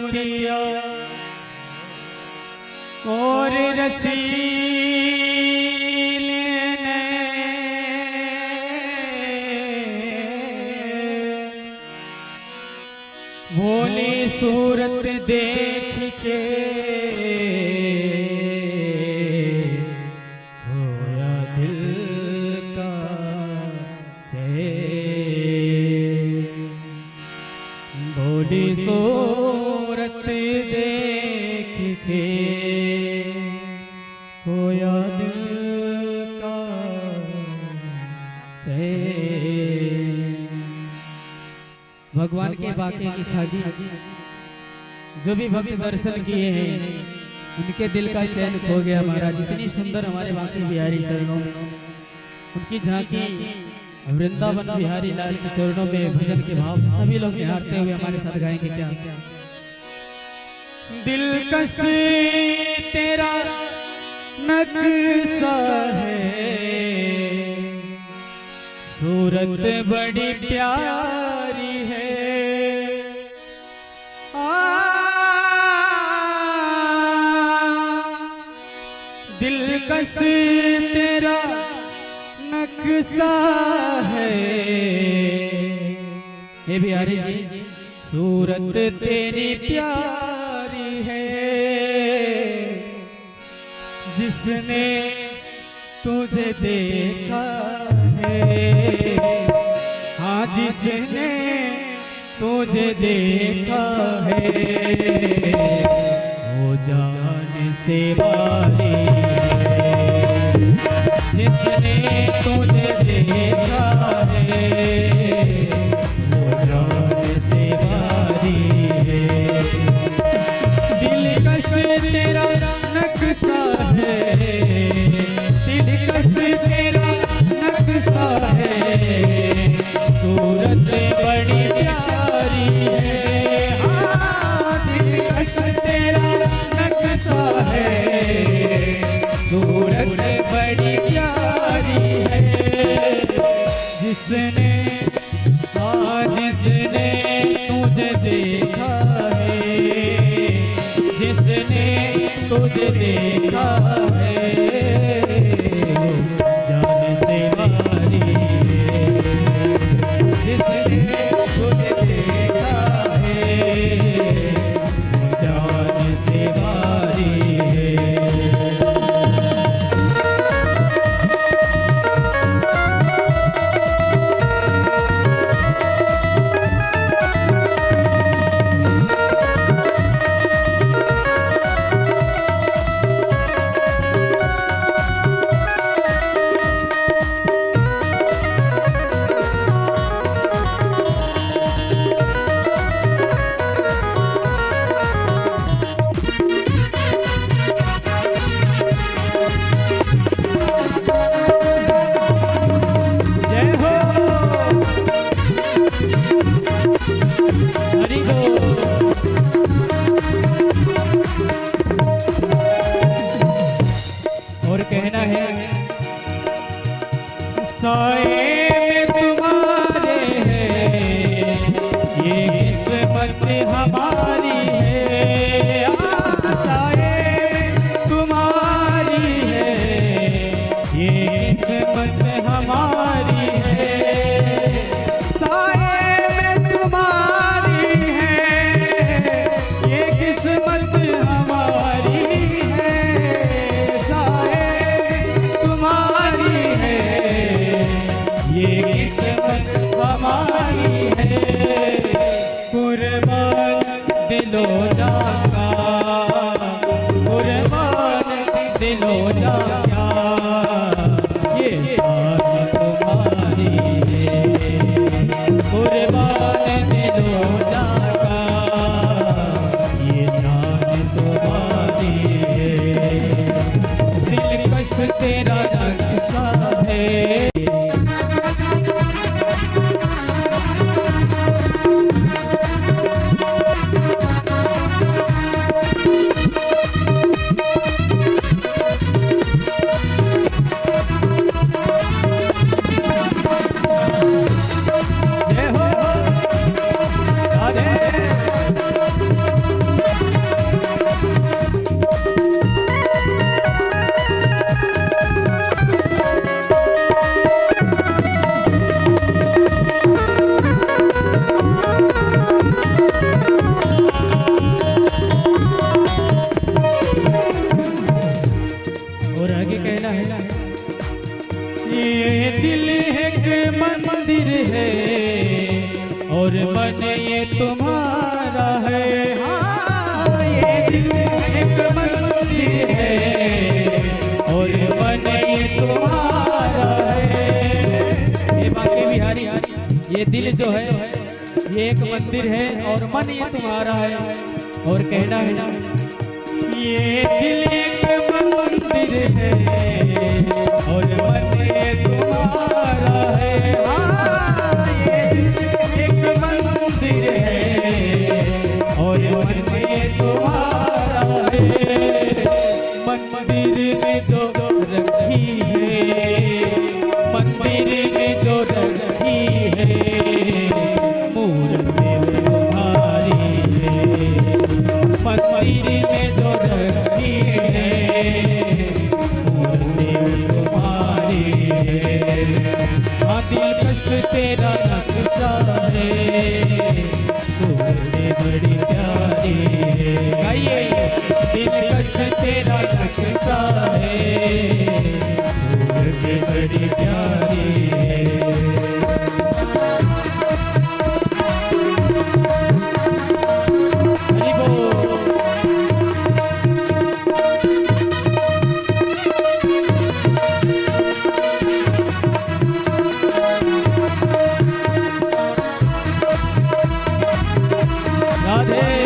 सूरतिया और रसीले ने भोली सूरत देख के खोया दिल का चैन। भोली सूरत देख के खोया दिल का चैन। भगवान के बाके की शादी जो भी भक्त दर्शन किए हैं उनके दिल का चैन खो गया महाराज। इतनी सुंदर हमारे बाकी बिहारी चरणों में उनकी झांकी वृंदावन बिहारी लाल के चरणों में भजन के भाव सभी लोग निहारते हुए हमारे साथ गाएंगे। क्या दिलकश तेरा नक्शा है, सूरत बड़ी प्यारी है। दिलकश तेरा नक्शा है हे बिहारी जी, सूरत तेरी प्यारी है। जिसने तुझे देखा है, हाँ जिसने तुझे देखा है वो जान से वाली है। जिसने तुझे देखा है वो जान से वाली है। दिलकश तेरा नक्शा है, दिलकश तेरा नक्शा है, सूरत बड़ी प्यारी है। हाँ दिलकश तेरा नक्शा है, सूरत बड़ी प्यारी है। जिसने जिसने तुझे देखा है, जिसने तुझे देखा है जान से वाली है। जिसने तुझे देखा है जान से वाली है। मन ये तुम्हारा है, हाँ ये दिल एक मंदिर है और मन ये तुम्हारा है। ये बाके बिहारी, ये दिल जो है ये एक मंदिर है और मन ये तुम्हारा है। और कहना है ये दिल एक मंदिर है और मन ये तुम्हारा है, हाँ ये दिल एक मंदिर है और मन ये तुम्हारा है। मंदिर में जो रखी है, मंदिर में जो रखी है मूर्ति तुम्हारी है, मंदिर में जो रखी है मूर्ति तुम्हारी है। हाँ दिलकश तेरा नक्शा है मूर्ति बड़ी प्यारी है। गाइए दिलकश तेरा नक्शा है मूर्ति बड़ी प्यारी है। हरि बोल। राधे